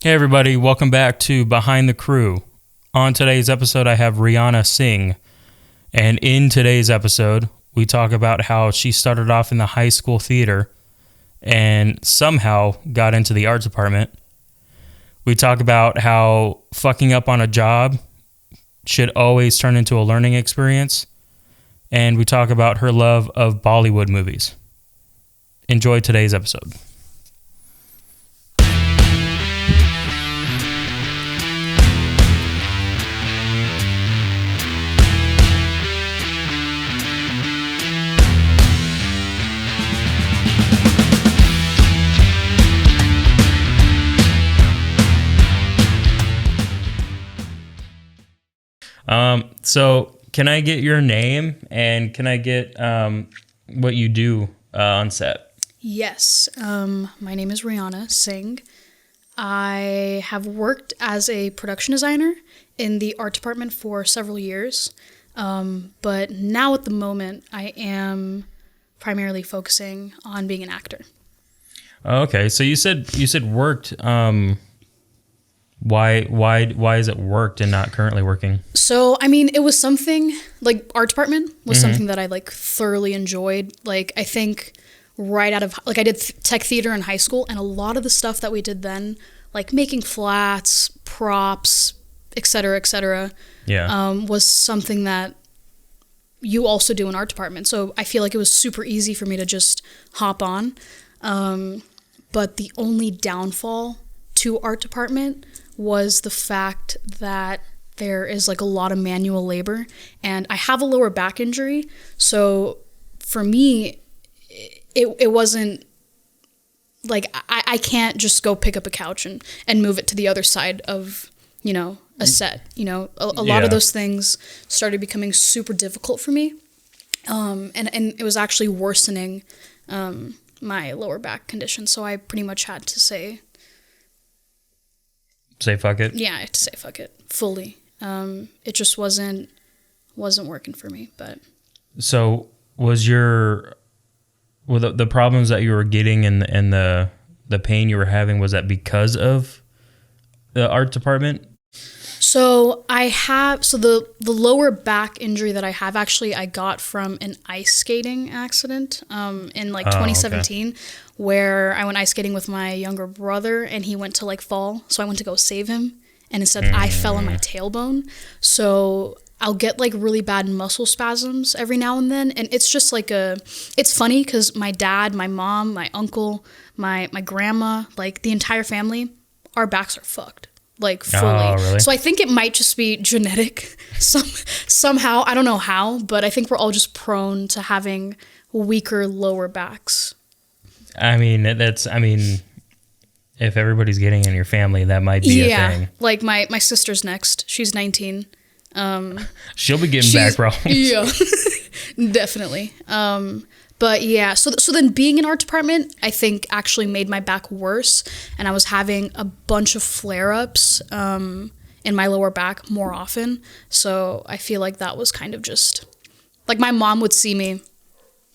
Hey everybody, welcome back to Behind the Crew. On today's episode, I have Reeyana Singh. And in today's episode, we talk about how she started off in the high school theater and somehow got into the arts department. We talk about how fucking up on a job should always turn into a learning experience. And we talk about her love of Bollywood movies. Enjoy today's episode. So can I get your name and can I get what you do on set? Yes. My name is Reeyana Singh. I have worked as a production designer in the art department for several years. But now at the moment, I am primarily focusing on being an actor. Okay. So you said worked. Why is it worked and not currently working? So, I mean, it was something, like, art department was something that I, like, thoroughly enjoyed. Like, I think right out of, like, I did tech theater in high school, and a lot of the stuff that we did then, like, making flats, props, et cetera, was something that you also do in art department. So I feel like it was super easy for me to just hop on. But the only downfall to art department was the fact that there is like a lot of manual labor, and I have a lower back injury. So for me, it wasn't like I can't just go pick up a couch and move it to the other side of, a set. A lot of those things started becoming super difficult for me. And it was actually worsening my lower back condition. So I pretty much had to say fuck it? Yeah, I had to say fuck it fully. It just wasn't working for me. But so was the problems that you were getting and the pain you were having, was that because of the art department? So the lower back injury that I have, actually I got from an ice skating accident in 2017. Okay. Where I went ice skating with my younger brother and he went to like fall. So I went to go save him, and instead I fell on my tailbone. So I'll get like really bad muscle spasms every now and then. And it's just like it's funny because my dad, my mom, my uncle, my grandma, like the entire family, our backs are fucked. Like fully. Oh, really? So I think it might just be genetic somehow. I don't know how, but I think we're all just prone to having weaker lower backs. I mean, if everybody's getting in your family, that might be a thing. Like my sister's next. She's 19. She'll be getting back problems. Yeah, definitely. But yeah, so then being in art department, I think actually made my back worse, and I was having a bunch of flare-ups in my lower back more often. So I feel like that was kind of just like my mom would see me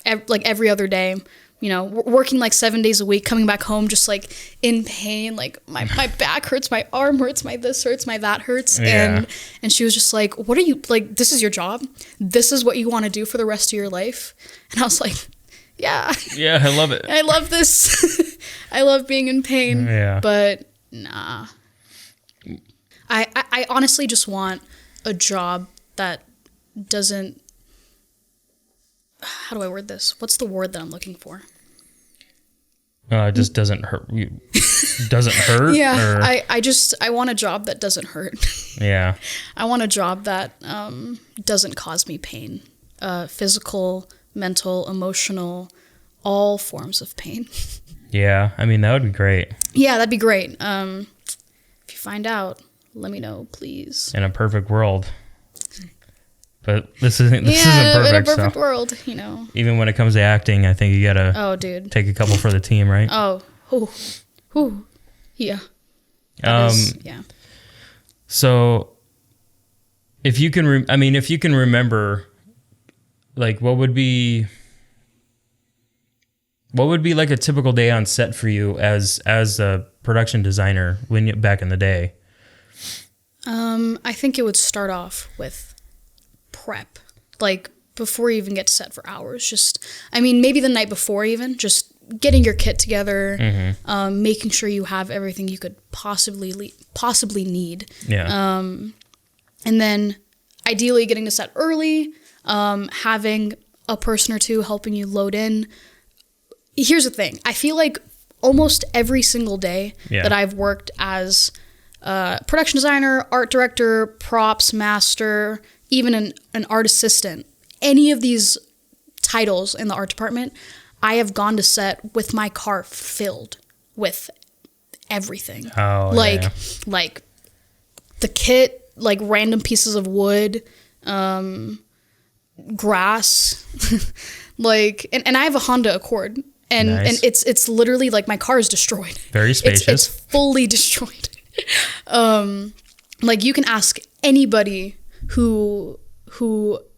every other day. Working like 7 days a week, coming back home just like in pain, like my back hurts, my arm hurts, my this hurts, my that hurts. Yeah. And she was just like, what are you, like, this is your job? This is what you want to do for the rest of your life? And I was like, yeah. Yeah, I love it. I love this. I love being in pain. Yeah. But nah. I honestly just want a job that doesn't, how do I word this? What's the word that I'm looking for? It just doesn't hurt. Doesn't hurt? Yeah, I want a job that doesn't hurt. Yeah. I want a job that doesn't cause me pain. Physical, mental, emotional, all forms of pain. Yeah, I mean, that would be great. Yeah, that'd be great. If you find out, let me know, please. In a perfect world. But this isn't perfect. In a perfect world, Even when it comes to acting, I think you gotta take a couple for the team, right? Yeah. Yeah. So, if you can remember, like, what would be What would be like a typical day on set for you as a production designer back in the day? I think it would start off with prep, like before you even get to set for hours. Just, I mean, maybe the night before even, just getting your kit together, making sure you have everything you could possibly need. Yeah. And then ideally getting to set early, having a person or two helping you load in. Here's the thing. I feel like almost every single day that I've worked as a production designer, art director, props master, even an art assistant, any of these titles in the art department, I have gone to set with my car filled with everything. Oh, like the kit, like random pieces of wood, grass, like, and I have a Honda Accord, and nice. And it's literally like my car is destroyed. Very spacious. It's fully destroyed. Like you can ask anybody who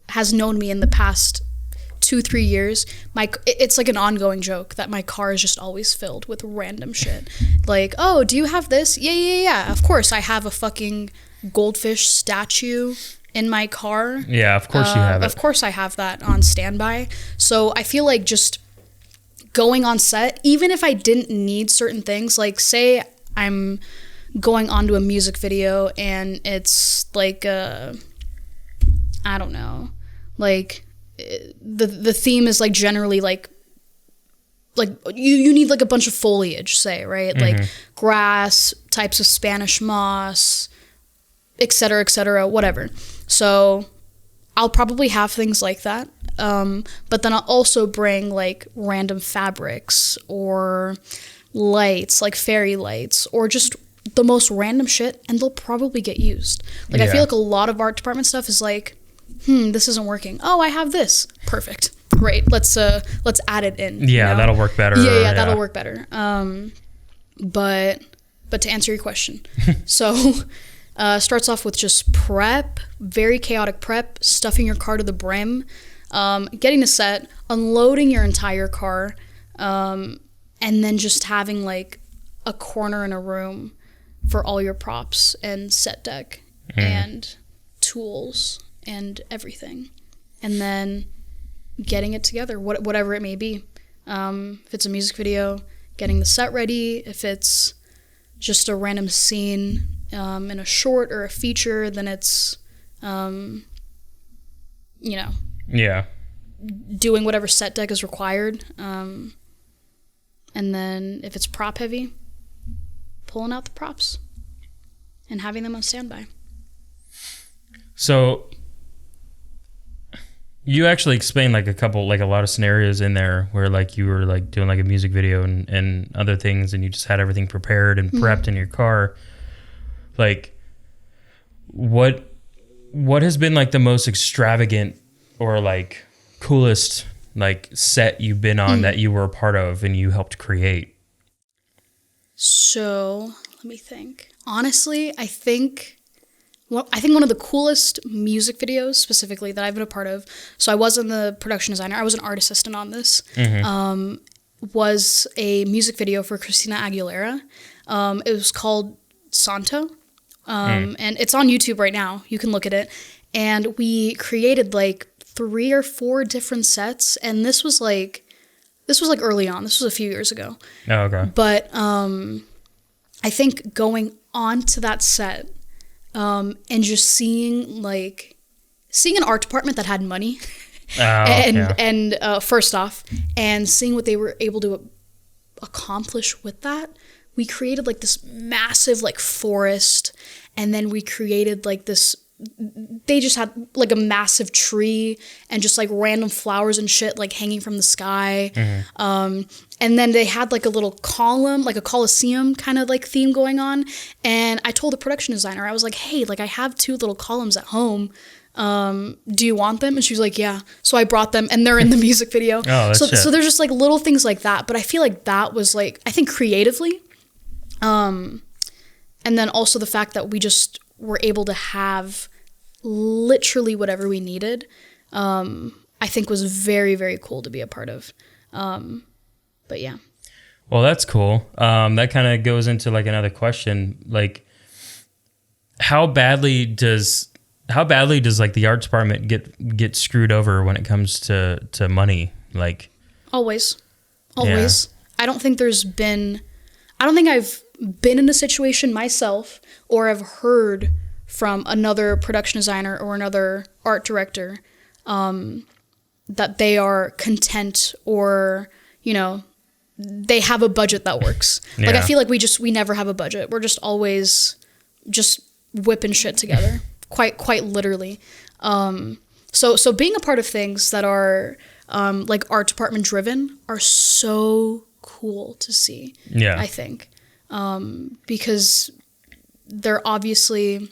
has known me in the past 2-3 years, it's like an ongoing joke that my car is just always filled with random shit. Like, oh, do you have this? Yeah. Of course, I have a fucking goldfish statue in my car. Yeah, of course you have it. Of course I have that on standby. So I feel like just going on set, even if I didn't need certain things, like say I'm going onto a music video and it's like I don't know, like the theme is like generally like you need like a bunch of foliage, say, right? Like grass, types of Spanish moss, et cetera, whatever. So I'll probably have things like that. But then I'll also bring like random fabrics or lights, like fairy lights, or just the most random shit, and they'll probably get used. Like I feel like a lot of art department stuff is like, this isn't working. Oh, I have this. Perfect. Great. Let's add it in. Yeah, you know? That'll work better. Yeah, that'll work better. But to answer your question, so starts off with just prep, very chaotic prep, stuffing your car to the brim, getting to set, unloading your entire car, and then just having like a corner in a room for all your props and set deck and tools and everything, and then getting it together, whatever it may be. If it's a music video, getting the set ready. If it's just a random scene in a short or a feature, then it's doing whatever set deck is required, and then if it's prop heavy, pulling out the props and having them on standby. So you actually explained like a lot of scenarios in there where like you were like doing like a music video and other things, and you just had everything prepared and prepped in your car. Like what has been like the most extravagant or like coolest like set you've been on that you were a part of and you helped create? So let me think. Honestly, I think one of the coolest music videos specifically that I've been a part of, so I wasn't the production designer, I was an art assistant on this, was a music video for Christina Aguilera. It was called Santo, and it's on YouTube right now. You can look at it. And we created like 3 or 4 different sets, and this was like early on. This was a few years ago. Oh, okay. But I think going on to that set, and just seeing an art department that had money, and first off, and seeing what they were able to accomplish with that, we created like this massive like forest, and then we created like this. They just had like a massive tree and just like random flowers and shit like hanging from the sky. And then they had like a little column, like a Colosseum kind of like theme going on. And I told the production designer, I was like, hey, like I have 2 little columns at home. Do you want them? And she was like, yeah. So I brought them, and they're in the music video. So there's just like little things like that. But I feel like that was like, I think creatively. And then also the fact that we just were able to have literally whatever we needed, I think was very, very cool to be a part of. But yeah. Well, that's cool. That kind of goes into like another question. Like, how badly does like the art department get screwed over when it comes to money? Like, always. Yeah. I don't think I've been in a situation myself or have heard from another production designer or another art director that they are content or, you know, they have a budget that works. Yeah. Like, I feel like we never have a budget. We're just always just whipping shit together, quite literally. So being a part of things that are like art department driven are so cool to see. Yeah, I think because they're obviously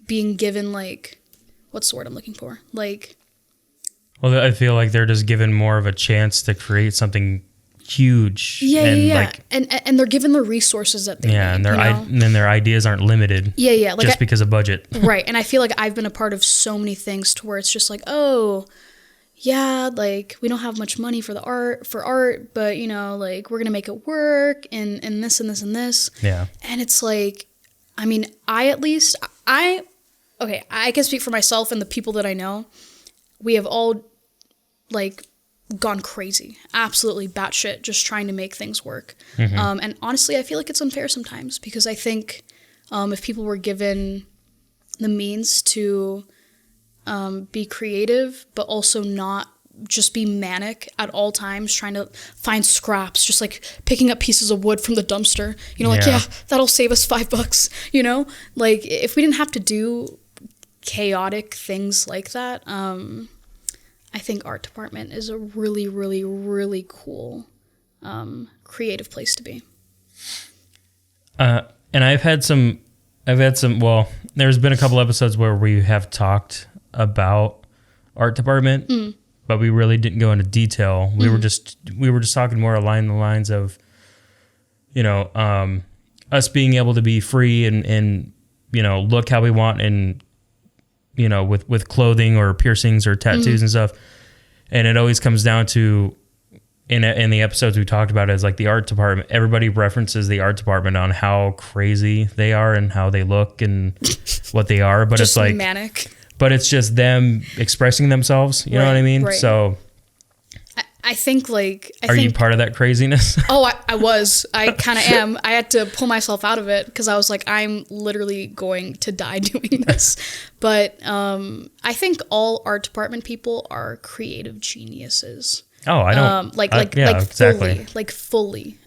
being given, like, what's the word I'm looking for? Like, well, I feel like they're just given more of a chance to create something huge. Yeah. And they're given the resources that they need. And then their ideas aren't limited. Yeah. Like, just because of budget. Right. And I feel like I've been a part of so many things to where it's just like, oh, yeah, like, we don't have much money for art, but, you know, like, we're going to make it work and this and this and this. Yeah. And it's like, I mean, I can speak for myself and the people that I know. We have all, like, gone crazy, absolutely batshit, just trying to make things work. Mm-hmm. And honestly, I feel like it's unfair sometimes because I think if people were given the means to be creative, but also not just be manic at all times, trying to find scraps, just like picking up pieces of wood from the dumpster, you know, like, yeah, that'll save us $5, you know, like, if we didn't have to do chaotic things like that, I think art department is a really, really, really cool, creative place to be. And I've had some, well, there's been a couple episodes where we have talked about art department, but we really didn't go into detail. We were just talking more along the lines of, you know, us being able to be free and, you know, look how we want and, you know, with clothing or piercings or tattoos and stuff. And it always comes down to, in the episodes we talked about, as like the art department, everybody references the art department on how crazy they are and how they look and what they are. But it's like manic. But it's just them expressing themselves. You know what I mean? Right. So I think, like... Are you part of that craziness? Oh, I was. I kind of am. I had to pull myself out of it because I was like, I'm literally going to die doing this. But I think all art department people are creative geniuses. Oh, I don't... exactly. Fully.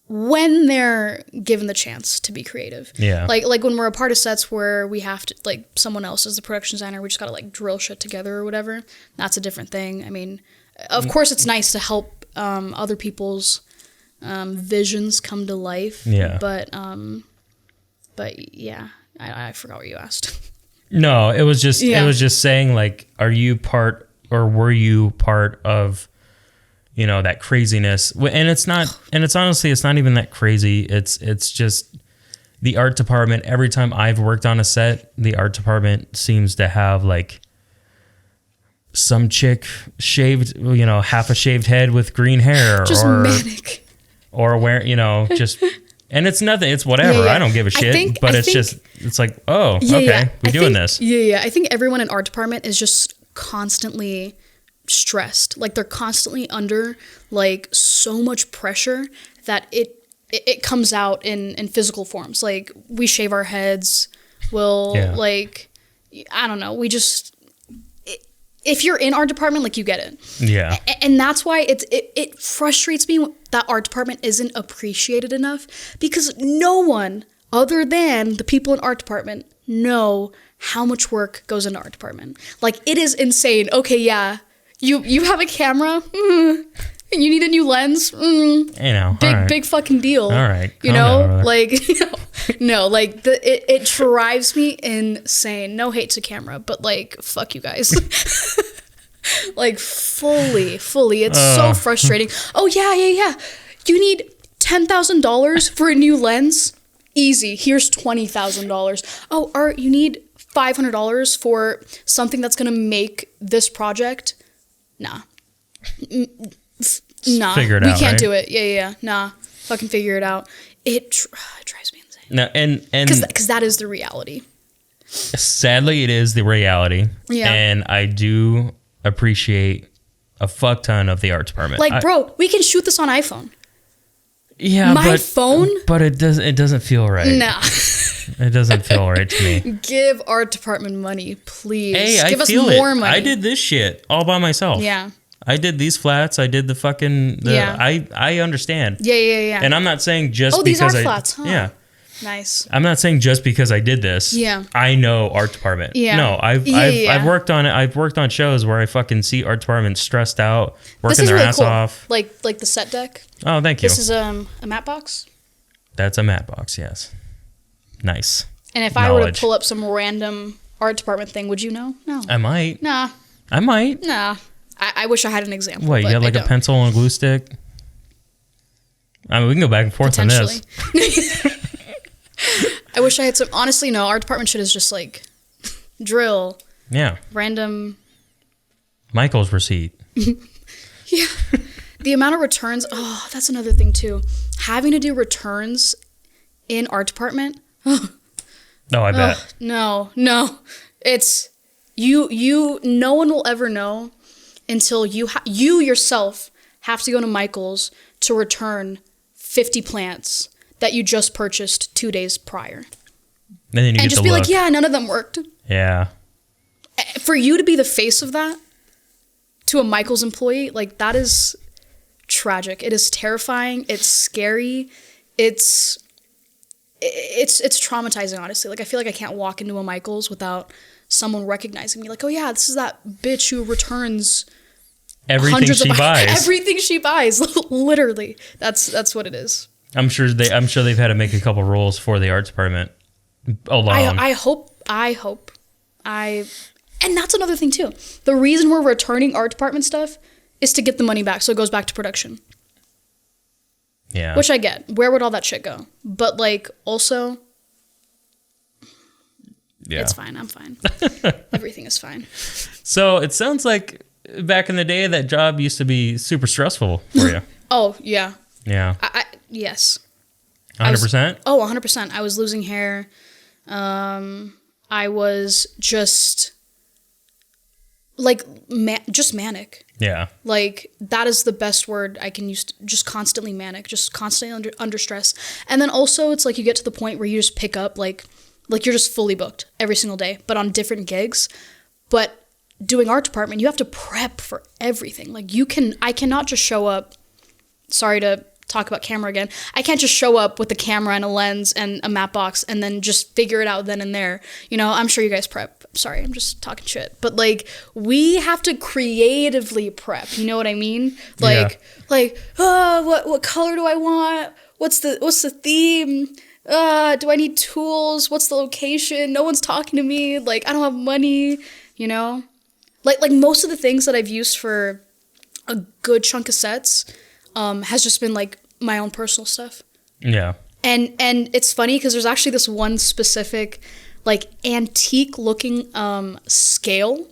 When they're given the chance to be creative. Yeah. Like when we're a part of sets where we have to, like, someone else is the production designer, we just gotta, like, drill shit together or whatever. That's a different thing. I mean, of course it's nice to help other people's visions come to life. Yeah. But yeah, I forgot what you asked. No, it was just saying, like, are you part, or were you part of, you know, that craziness? And it's honestly, it's not even that crazy. It's just the art department. Every time I've worked on a set, the art department seems to have, like, some chick shaved, you know, half a shaved head with green hair, just manic, or wearing, you know, just, and it's nothing. It's whatever. Yeah. I don't give a shit. It's like, oh, okay, we're doing this. Yeah. I think everyone in art department is just constantly stressed. Like, they're constantly under, like, so much pressure that it comes out in physical forms. Like, we shave our heads, like, I don't know, we just, if you're in art department, like, you get it. Yeah. And that's why it frustrates me that art department isn't appreciated enough, because no one other than the people in art department know how much work goes into art department. Like, it is insane. Okay, yeah, You have a camera? You need a new lens? You know, big fucking deal. All right. You know, like, you know, no, like, it drives me insane. No hate to camera, but, like, fuck you guys. Like, fully. It's so frustrating. Oh, yeah. You need $10,000 for a new lens? Easy. Here's $20,000. Oh, Art, you need $500 for something that's going to make this project? Nah. Nah, figure it we out, can't right? do it. Yeah. Nah, fucking figure it out. It drives me insane. No, and Because that is the reality. sadly, it is the reality. Yeah. And I do appreciate a fuck ton of the art department. Like, bro, we can shoot this on iPhone. Yeah, My phone? But it doesn't feel right. Nah. It doesn't feel right to me. Give art department money, please. Hey, Give I us feel more it. money. I did this shit all by myself. Yeah. I did these flats. I did the fucking. Yeah. I understand. Yeah. And I'm not saying just these because are I. flats, huh? Yeah. Nice. I'm not saying just because I did this. Yeah. I know art department. Yeah. No, I've worked on it. I've worked on shows where I fucking see art department stressed out, working their ass off. Like the set deck. Oh, thank you. This is a matte box. That's a matte box. Yes. Nice. And if I were to pull up some random art department thing, would you know? No. I might. Nah. I might. Nah. I wish I had an example. What, you got like a pencil and a glue stick? I mean, we can go back and forth on this. I wish I had some. Honestly, no. Art department shit is just like drill. Yeah. Random. Michael's receipt. Yeah. The amount of returns. Oh, that's another thing too. Having to do returns in art department. No, I bet. No. It's you. No one will ever know until you yourself have to go to Michael's to return 50 plants that you just purchased 2 days prior. And just be like, yeah, none of them worked. Yeah. For you to be the face of that to a Michael's employee, like, that is tragic. It is terrifying. It's scary. It's traumatizing, honestly. Like, I feel like I can't walk into a Michael's without someone recognizing me. Like, oh yeah, this is that bitch who returns everything she buys. Everything she buys, literally. That's what it is. I'm sure they've had to make a couple rules for the art department alone. I hope. And that's another thing too. The reason we're returning art department stuff is to get the money back, so it goes back to production. Yeah. Which I get. Where would all that shit go? But like, also, yeah, it's fine. I'm fine. Everything is fine. So it sounds like back in the day that job used to be super stressful for you. Oh yeah. Yeah. Yes. 100%? 100%. I was losing hair. I was just like just manic. Yeah. Like, that is the best word I can use. Just constantly manic, just constantly under stress. And then also it's like you get to the point where you just pick up like you're just fully booked every single day, but on different gigs. But doing art department, you have to prep for everything. Like, I cannot just show up. Sorry to talk about camera again. I can't just show up with a camera and a lens and a matte box and then just figure it out then and there. You know, I'm sure you guys prep. Sorry, I'm just talking shit. But like, we have to creatively prep. You know what I mean? Like, what color do I want? What's the theme? Do I need tools? What's the location? No one's talking to me. Like, I don't have money, you know? Like most of the things that I've used for a good chunk of sets has just been like my own personal stuff. Yeah. And it's funny because there's actually this one specific like antique looking scale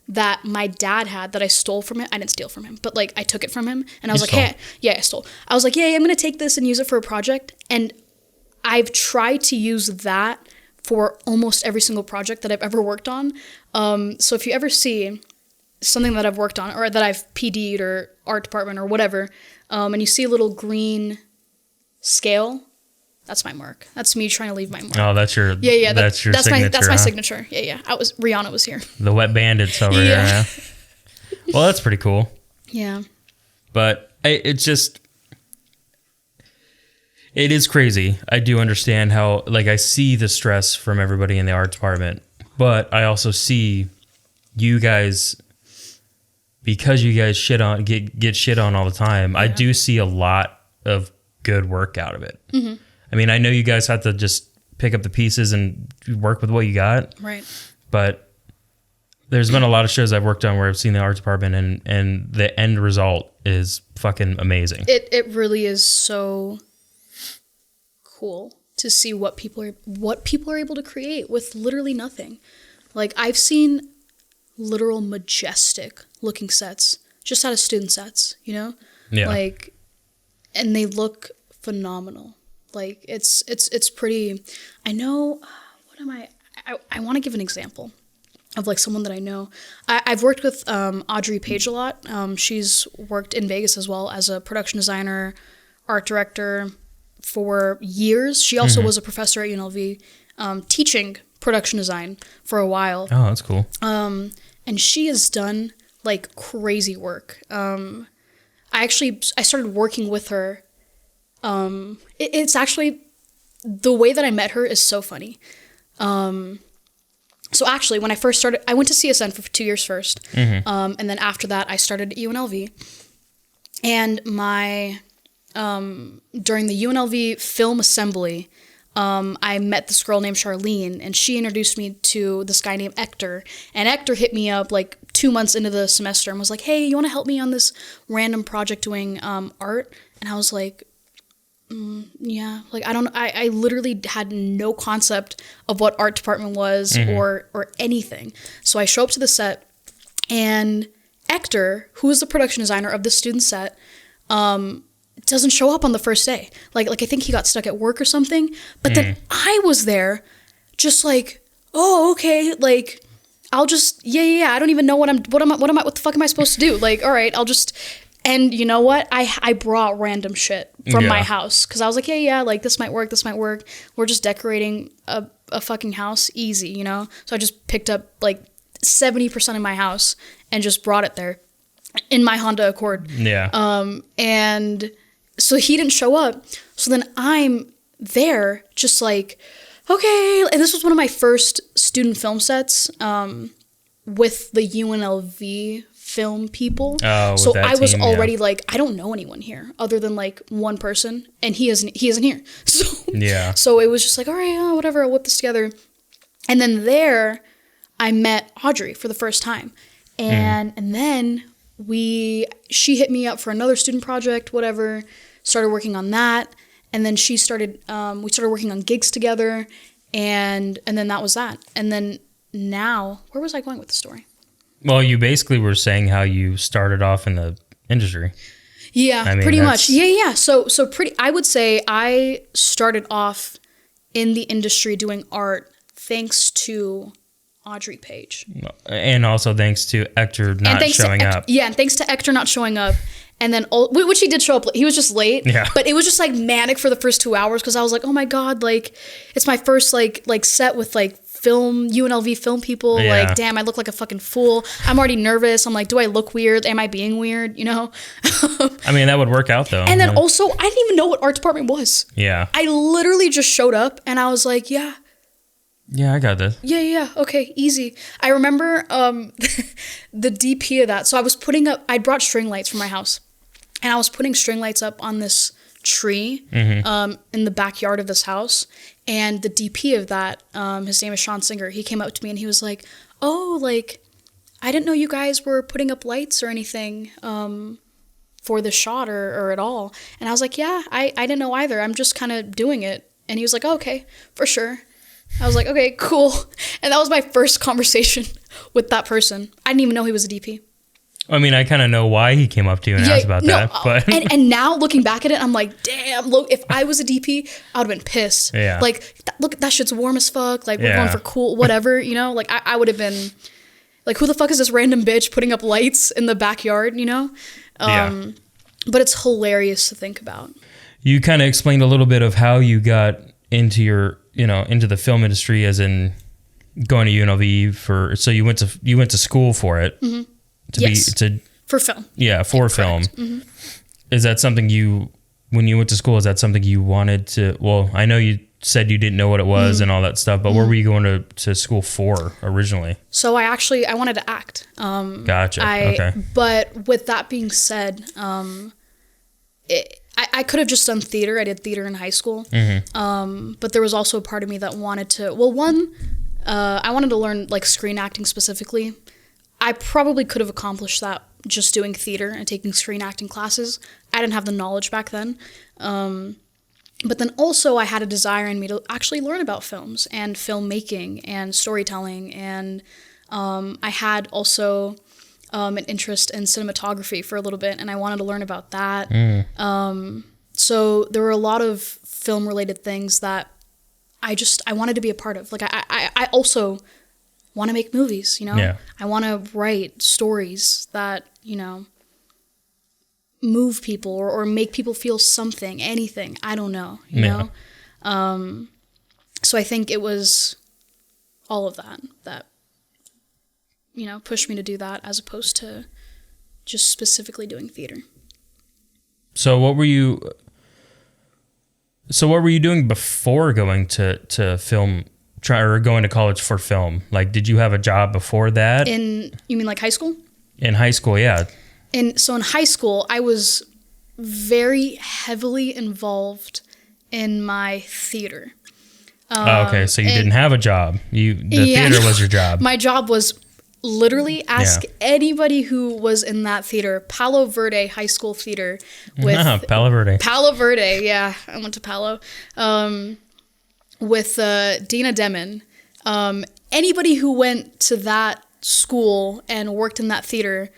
that my dad had that I stole from him. I didn't steal from him, but like I took it from him and I was like, hey, yeah, I stole. I was like, yeah, I'm going to take this and use it for a project. And I've tried to use that for almost every single project that I've ever worked on. So if you ever see something that I've worked on or that I've PD'd or art department or whatever, and you see a little green scale, that's my mark. That's me trying to leave my mark. Oh, that's your That's your signature. That's my signature. Yeah. Reeyana was here. The wet bandits over here. Yeah. Well, that's pretty cool. Yeah. But it is crazy. I do understand how, like, I see the stress from everybody in the art department, but I also see you guys, because you guys get shit on all the time. Yeah. I do see a lot of good work out of it. Mm-hmm. I mean, I know you guys have to just pick up the pieces and work with what you got. Right. But there's been a lot of shows I've worked on where I've seen the art department and the end result is fucking amazing. It really is so cool to see what people are able to create with literally nothing. Like, I've seen literal majestic looking sets just out of student sets, you know? Yeah. Like, and they look phenomenal. Like, it's pretty, I know, what am I want to give an example of like someone that I know. I've worked with Audrey Page a lot. She's worked in Vegas as well as a production designer, art director for years. She also was a professor at UNLV teaching production design for a while. Oh, that's cool. And she has done like crazy work. I started working with her. It's actually, the way that I met her is so funny. So actually, when I first started, I went to CSN for 2 years first. And then after that, I started at UNLV. And during the UNLV film assembly, I met this girl named Charlene, and she introduced me to this guy named Hector. And Hector hit me up like 2 months into the semester and was like, hey, you want to help me on this random project doing art? And I was like, yeah, like I literally had no concept of what art department was or anything. So I show up to the set, and Hector, who is the production designer of the student set, doesn't show up on the first day. Like I think he got stuck at work or something. But then I was there, just like, oh, okay, like I'll just I don't even know what the fuck am I supposed to do? Like, all right, I'll just. And you know what? I brought random shit from my house because I was like, like this might work. We're just decorating a fucking house, easy, you know? So I just picked up like 70% of my house and just brought it there in my Honda Accord. Yeah. And so he didn't show up. So then I'm there just like, okay. And this was one of my first student film sets with the UNLV film people. So I was already like, I don't know anyone here other than like one person, and he isn't here. So it was just like, all right, whatever, I'll whip this together. And then there I met Audrey for the first time. And then she hit me up for another student project, whatever, started working on that. And then we started working on gigs together, and then that was that. And then now, where was I going with the story? Well, you basically were saying how you started off in the industry. Yeah, I mean, pretty much. Yeah. So I would say I started off in the industry doing art thanks to Audrey Page. And also thanks to Hector not showing up. Yeah, and thanks to Hector not showing up. And then, which he did show up, he was just late. Yeah. But it was just like manic for the first 2 hours because I was like, oh my God, like it's my first like set with like UNLV film people. Yeah. Like, damn, I look like a fucking fool. I'm already nervous. I'm like, do I look weird? Am I being weird? You know? I mean, that would work out though. And then also, I didn't even know what art department was. Yeah. I literally just showed up and I was like, yeah, I got this. Yeah. Okay, easy. I remember the DP of that. So I brought string lights from my house, and I was putting string lights up on this tree in the backyard of this house. And the DP of that, his name is Sean Singer, he came up to me and he was like, oh, like, I didn't know you guys were putting up lights or anything for the shot or at all. And I was like, yeah, I didn't know either. I'm just kind of doing it. And he was like, oh, okay, for sure. I was like, okay, cool. And that was my first conversation with that person. I didn't even know he was a DP. I mean, I kind of know why he came up to you and asked about that. But and now looking back at it, I'm like, damn, look, if I was a DP, I would have been pissed. Yeah. Like, look, that shit's warm as fuck. Like, we're going for cool, whatever, you know? Like, I would have been like, who the fuck is this random bitch putting up lights in the backyard, you know? But it's hilarious to think about. You kind of explained a little bit of how you got into into the film industry, as in going to UNLV so you went to school for it. Mm-hmm. For film. Yeah, for film. Mm-hmm. Is that something when you went to school, is that something you wanted to, well, I know you said you didn't know what it was and all that stuff, but what were you going to school for originally? So I wanted to act. Gotcha. Okay. But with that being said, I could have just done theater. I did theater in high school. Mm-hmm. But there was also a part of me that wanted to, I wanted to learn like screen acting specifically. I probably could have accomplished that just doing theater and taking screen acting classes. I didn't have the knowledge back then. But then also I had a desire in me to actually learn about films and filmmaking and storytelling. And I had also an interest in cinematography for a little bit, and I wanted to learn about that. So there were a lot of film-related things that I wanted to be a part of. Like, I also want to make movies, you know? Yeah. I want to write stories that, you know, move people or make people feel something, anything. I don't know, you know? So I think it was all of that, you know, pushed me to do that as opposed to just specifically doing theater. So what were you doing before going to film, or going to college for film? Like, did you have a job before that? You mean like high school? In high school, yeah. So in high school, I was very heavily involved in my theater. Okay, so you didn't have a job. The theater was your job. My job was literally ask anybody who was in that theater, Palo Verde High School Theater. Palo Verde. Palo Verde, yeah. I went to Palo. With Dina Demon. Anybody who went to that school and worked in that theater,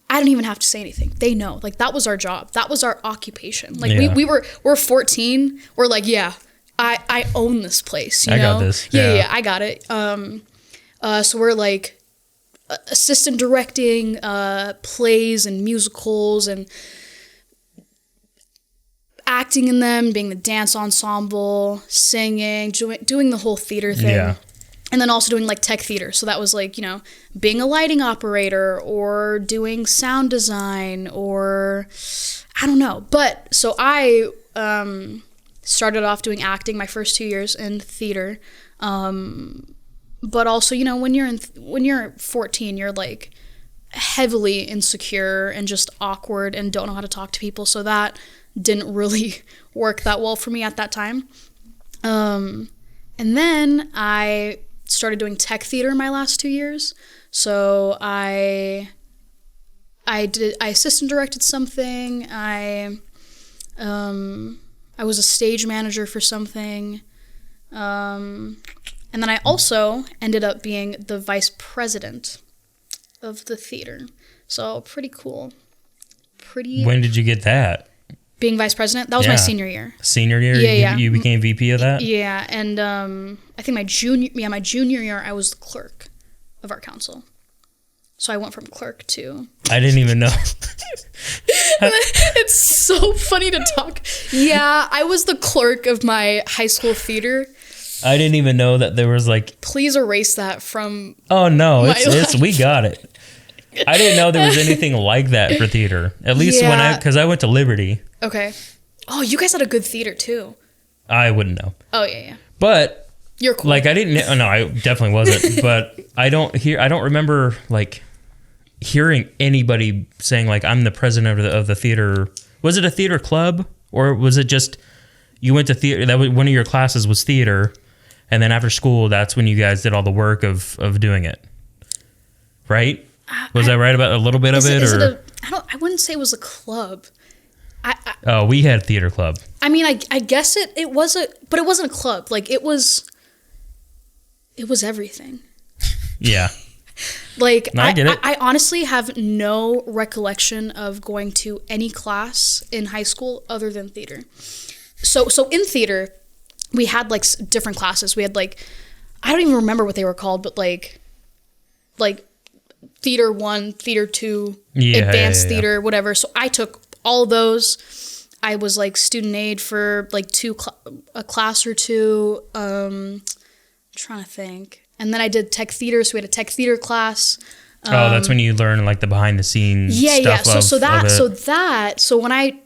I didn't even have to say anything. They know. Like, that was our job. That was our occupation. Like, we're 14. We're like, yeah, I own this place. You know? Got this. Yeah, I got it. So we're like assistant directing plays and musicals and acting in them, being the dance ensemble, singing, doing the whole theater thing. Yeah. And then also doing like tech theater. So that was like, you know, being a lighting operator or doing sound design or I don't know. But so I started off doing acting my first 2 years in theater. But also, you know, when you're 14, you're like heavily insecure and just awkward and don't know how to talk to people. So that didn't really work that well for me at that time. And then I started doing tech theater my last 2 years. So I assistant directed something. I was a stage manager for something. And then I also ended up being the vice president of the theater. So pretty cool. When did you get that? Being vice president? That was my senior year. Senior year? Yeah. You became VP of that? Yeah, and I think my junior year, I was the clerk of our council. So I went from clerk to... I didn't even know. It's so funny to talk. Yeah, I was the clerk of my high school theater. I didn't even know that there was like... Please erase that from... Oh, no, we got it. I didn't know there was anything like that for theater. At least because I went to Liberty. Okay. Oh, you guys had a good theater too. I wouldn't know. Oh, yeah. But you're cool. Like, I didn't... No, I definitely wasn't. But I don't remember like hearing anybody saying like, I'm the president of the theater. Was it a theater club, or was it just you went to theater? That was one of your classes was theater, and then after school, that's when you guys did all the work of doing it, right? Was I right about a little bit of it? I wouldn't say it was a club. We had a theater club. I mean, I guess it was but it wasn't a club. Like, it was everything. Yeah. Like, no, I get it. I honestly have no recollection of going to any class in high school other than theater. So in theater, we had like different classes. We had like, I don't even remember what they were called, but like Theater 1, Theater 2, Advanced Theater, whatever. So I took all of those. I was like student aid for like a class or two. I'm trying to think. And then I did tech theater, so we had a tech theater class. That's when you learn like the behind the scenes stuff. So when I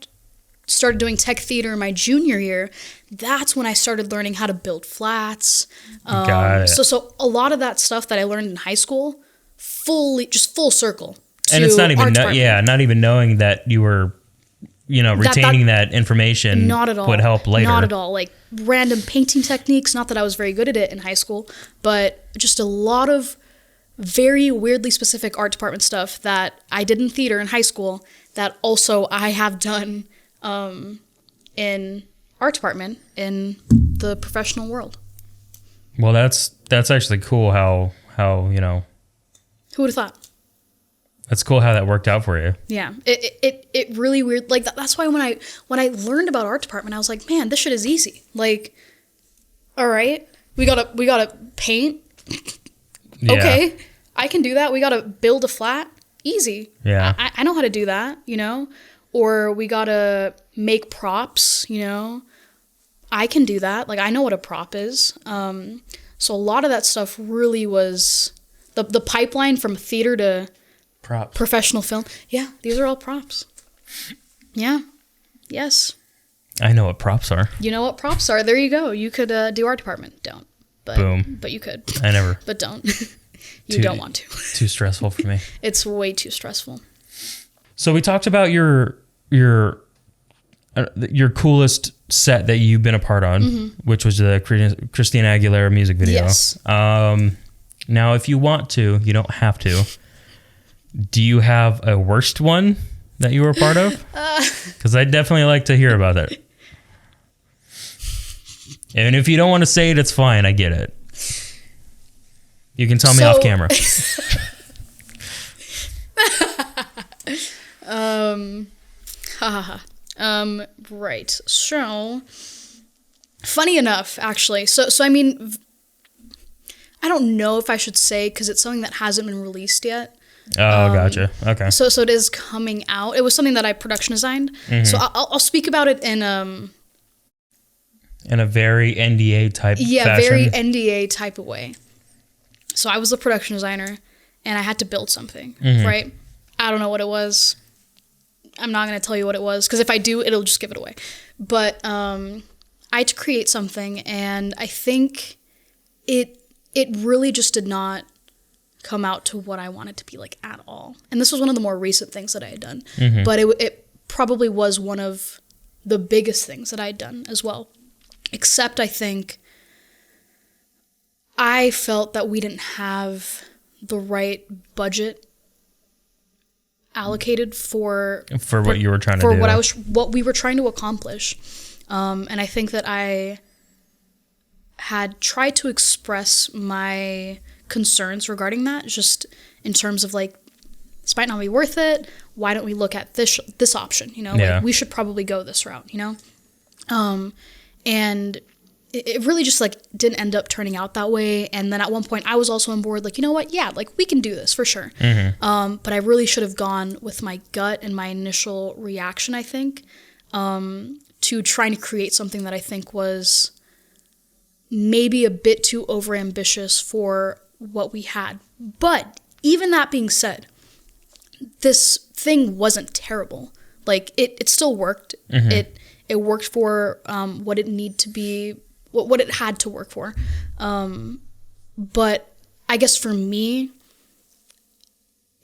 started doing tech theater in my junior year, that's when I started learning how to build flats. Got it. So a lot of that stuff that I learned in high school, full circle. And it's not even not even knowing that you were, retaining that information not at all would help later. Not at all. Like random painting techniques, not that I was very good at it in high school, but just a lot of very weirdly specific art department stuff that I did in theater in high school that also I have done in art department in the professional world. Well, that's actually cool how Who would have thought? That's cool how that worked out for you. Yeah, it really weird. Like that's why when I learned about art department, I was like, man, this shit is easy. Like, all right, we gotta paint. Yeah. Okay, I can do that. We gotta build a flat. Easy. Yeah, I know how to do that. You know, or we gotta make props. You know, I can do that. Like I know what a prop is. So a lot of that stuff really was the pipeline from theater to props. Professional film. Yeah, these are all props. Yeah. Yes. I know what props are. You know what props are. There you go. You could do art department. Don't. But, Boom. But you could. I never. But don't. You don't want to. Too stressful for me. It's way too stressful. So we talked about your coolest set that you've been a part on, which was the Christina Aguilera music video. Yes. Now, if you want to, you don't have to. Do you have a worst one that you were a part of? Because I'd definitely like to hear about that. And if you don't want to say it, it's fine. I get it. You can tell me off camera. Right. So, funny enough, actually. So I mean, I don't know if I should say because it's something that hasn't been released yet. Oh, gotcha. Okay. So it is coming out. It was something that I production designed. So I'll speak about it in a very NDA type fashion. Very NDA type of way. So I was a production designer and I had to build something, right? I don't know what it was. I'm not going to tell you what it was because if I do, it'll just give it away. But I had to create something and I think it really just did not come out to what I wanted to be like at all. And this was one of the more recent things that I had done. But it probably was one of the biggest things that I had done as well. Except I think I felt that we didn't have the right budget allocated for what you were trying to do. For what we were trying to accomplish. And I think that I had tried to express my concerns regarding that, just in terms of like, this might not be worth it. Why don't we look at this option? You know, like we should probably go this route, you know? And it really just like didn't end up turning out that way. And then at one point I was also on board, like, you know what? Yeah, like we can do this for sure. But I really should have gone with my gut and my initial reaction, I think, to trying to create something that I think was maybe a bit too overambitious for what we had. But even that being said, this thing wasn't terrible. Like it still worked. It worked for what it needed to be, what it had to work for. But I guess for me,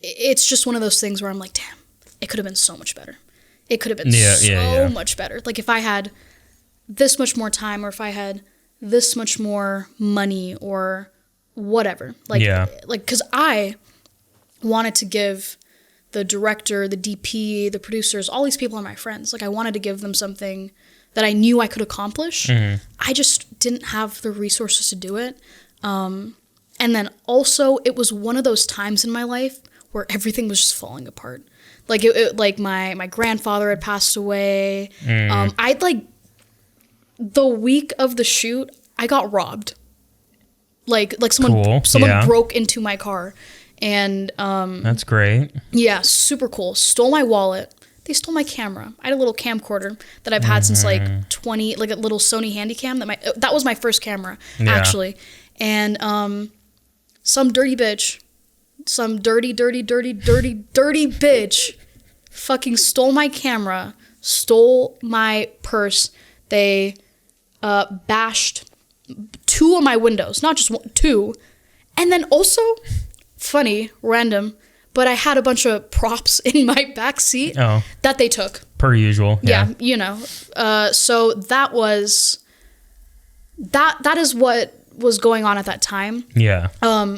it's just one of those things where I'm like, damn, it could have been so much better. It could have been so much better. Like if I had this much more time or if I had this much more money or whatever. Like, because I wanted to give the director, the DP, the producers, all these people are my friends. Like I wanted to give them something that I knew I could accomplish. I just didn't have the resources to do it. And then also it was one of those times in my life where everything was just falling apart. Like like my grandfather had passed away. I'd like the week of the shoot, I got robbed. Like someone broke into my car. And that's great. Yeah, super cool. Stole my wallet. They stole my camera. I had a little camcorder that I've had since like like a little Sony Handycam that was my first camera actually. And some dirty bitch, some dirty bitch fucking stole my camera, stole my purse. They bashed 2 of my windows, not just 1, 2. And then also, funny, random, but I had a bunch of props in my back seat that they took. Per usual. Yeah, you know. So that is what was going on at that time. Yeah.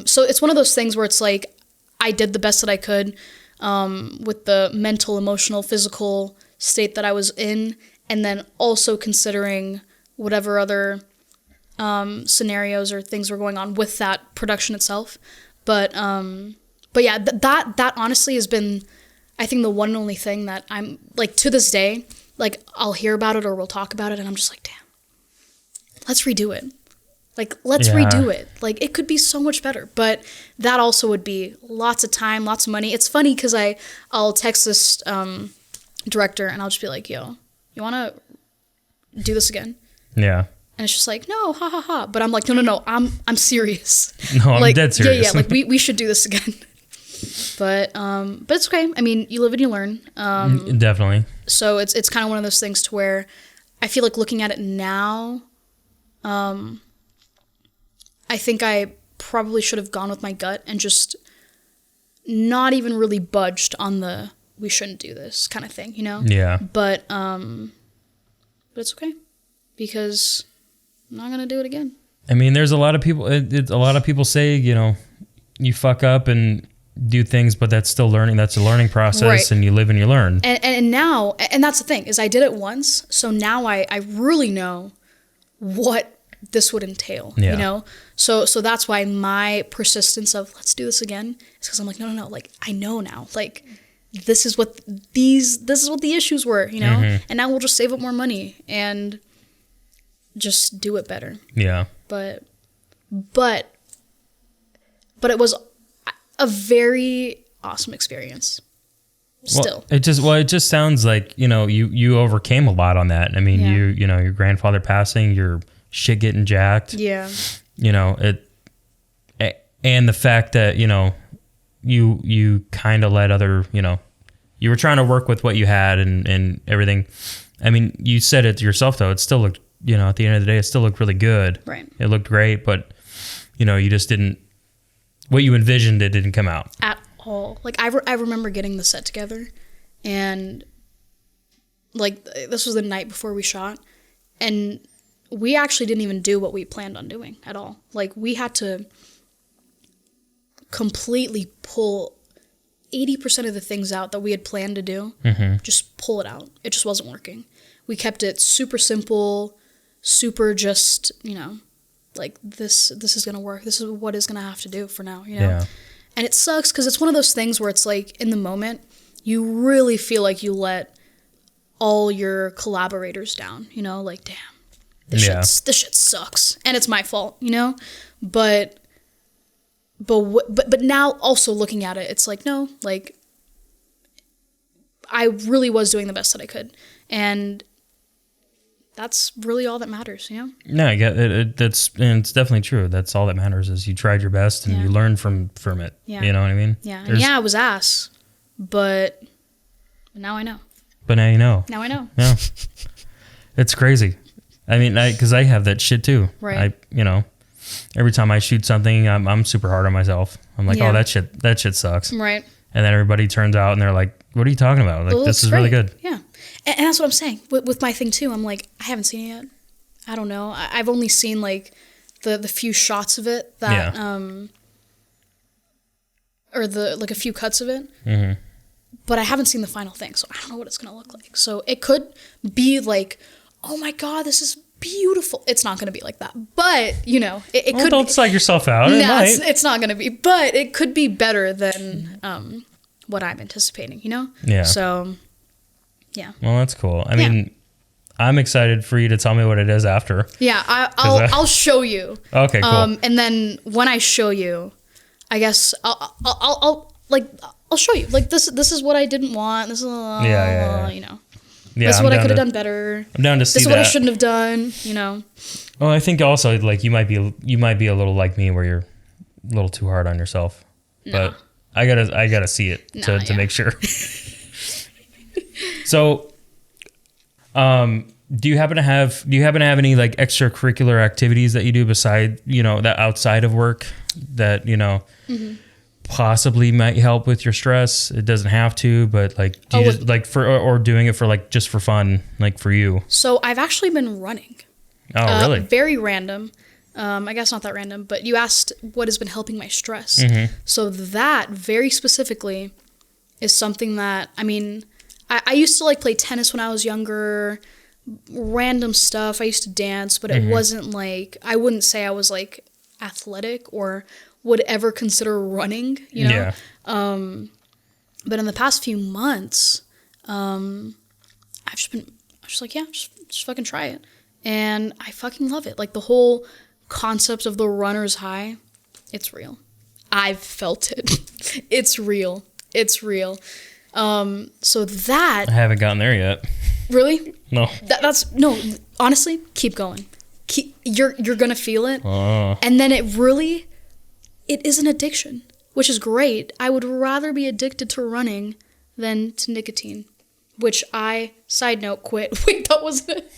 So it's one of those things where it's like I did the best that I could with the mental, emotional, physical state that I was in, and then also considering whatever other scenarios or things were going on with that production itself. But But yeah, that honestly has been, I think, the one and only thing that I'm like, to this day, like, I'll hear about it or we'll talk about it and I'm just like, damn, let's redo it. Like, let's redo it. Like, it could be so much better. But that also would be lots of time, lots of money. It's funny because I'll text this director and I'll just be like, yo, you want to do this again? Yeah. And it's just like, no, ha ha ha. But I'm like, no, I'm serious. No, I'm like, dead serious. Yeah, like we should do this again. But it's okay. I mean, you live and you learn. Definitely. So it's kind of one of those things to where I feel like looking at it now, I think I probably should have gone with my gut and just not even really budged on the we shouldn't do this kind of thing, you know? Yeah. But it's okay because I'm not gonna do it again. I mean, there's a lot of people. A lot of people say, you know, you fuck up and do things, but that's still learning. That's a learning process, right. And you live and you learn. And now, and that's the thing is, I did it once, so now I really know what this would entail. Yeah. You know, so that's why my persistence of let's do this again is because I'm like, no, like I know now, like this is what the issues were, you know, and now we'll just save up more money and just do it better. Yeah. But it was a very awesome experience. Still. Well, it just sounds like, you know, you overcame a lot on that. I mean, you know, your grandfather passing, your shit getting jacked. Yeah. You know, and the fact that, you know, you kind of let other, you know, you were trying to work with what you had and everything. I mean, you said it yourself though. It still looked, you know, at the end of the day, it still looked really good. Right. It looked great, but you know, you just didn't, what you envisioned, it didn't come out at all. Like I remember getting the set together and like this was the night before we shot and we actually didn't even do what we planned on doing at all. Like we had to completely pull 80% of the things out that we had planned to do. Just pull it out. It just wasn't working. We kept it super simple, super just, you know, like this is going to work. This is what it's going to have to do for now, you know? Yeah. And it sucks because it's one of those things where it's like in the moment, you really feel like you let all your collaborators down, you know, like, damn, this shit sucks. And it's my fault, you know? But now also looking at it, it's like, no, like I really was doing the best that I could. And that's really all that matters, you know? No, I get it. It's definitely true. That's all that matters is you tried your best and you learned from it. Yeah. You know what I mean? Yeah. And I was ass, but now I know. But now you know. Now I know. Yeah. It's crazy. I mean, because I have that shit too. Right. You know, every time I shoot something, I'm super hard on myself. I'm like, oh, that shit sucks. Right. And then everybody turns out and they're like, what are you talking about? Like, this is really good. Yeah. And that's what I'm saying with my thing too. I'm like, I haven't seen it yet. I don't know. I've only seen like the few shots of it that, or like a few cuts of it. Mm-hmm. But I haven't seen the final thing, so I don't know what it's gonna look like. So it could be like, oh my God, this is beautiful. It's not gonna be like that, but you know, it could. Don't psych yourself out. No, it's not gonna be, but it could be better than what I'm anticipating. You know. Yeah. So. Yeah. Well, that's cool. I mean, I'm excited for you to tell me what it is after. Yeah, I'll show you. Okay, cool. And then when I show you, I guess I'll show you. Like this is what I didn't want. This is you know. Yeah, this is what I could have done better. I'm down to see that. This is what I shouldn't have done. You know. Well, I think also like you might be a little like me where you're a little too hard on yourself. No. But I gotta see it to make sure. So, do you happen to have any like extracurricular activities that you do beside, you know, that outside of work that, you know, possibly might help with your stress? It doesn't have to, but like, do you just like or doing it for like, just for fun, like for you? So I've actually been running. Oh, really? Very random. I guess not that random, but you asked what has been helping my stress. So that very specifically is something that, I mean, I used to like play tennis when I was younger, random stuff. I used to dance, but it wasn't like, I wouldn't say I was like athletic or would ever consider running, you know? Yeah. But in the past few months, I'm just like, yeah, just fucking try it. And I fucking love it. Like the whole concept of the runner's high, it's real. I've felt it. It's real. It's real. So that... I haven't gotten there yet. Really? No. That's... No, honestly, keep going. You're going to feel it. Oh. And then it is an addiction, which is great. I would rather be addicted to running than to nicotine, which I, side note, quit. Wait, that wasn't it.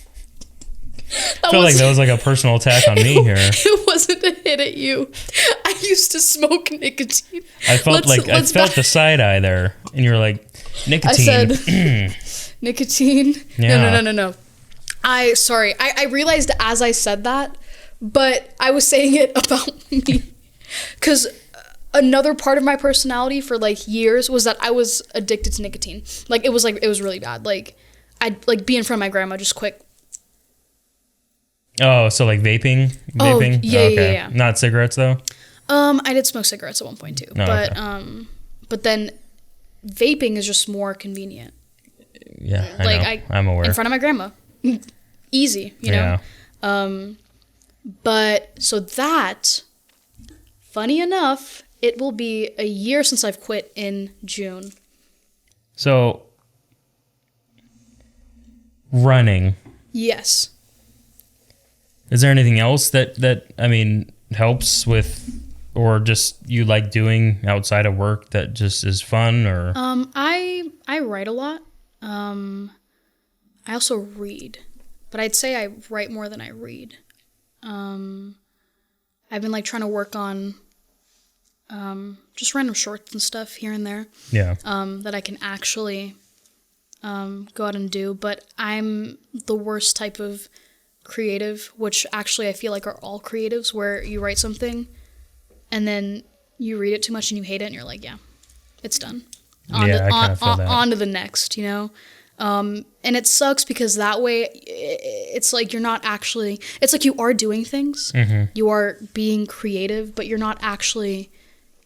I feel like that was like a personal attack on me here. It wasn't a hit at you. I used to smoke nicotine. I felt the side eye there, and you were like, nicotine. I said, nicotine? Yeah. No. I realized as I said that, but I was saying it about me. Because another part of my personality for like years was that I was addicted to nicotine. Like it was really bad. Like I'd like be in front of my grandma, just quick. Oh, so like vaping? Oh, yeah. Not cigarettes though? I did smoke cigarettes at one point too. Oh, but okay. But then vaping is just more convenient. Yeah, I'm aware. In front of my grandma. Easy, you know? Yeah. But so that, funny enough, it will be a year since I've quit in June. So, running. Yes. Is there anything else that helps with, or just you like doing outside of work that just is fun, or? I write a lot. I also read, but I'd say I write more than I read. I've been like trying to work on just random shorts and stuff here and there. Yeah. That I can actually go out and do, but I'm the worst type of creative, which actually I feel like are all creatives, where you write something and then you read it too much and you hate it and you're like, yeah, it's done. On to the next, you know? And it sucks because that way it's like you're not actually, it's like you are doing things, you are being creative, but you're not actually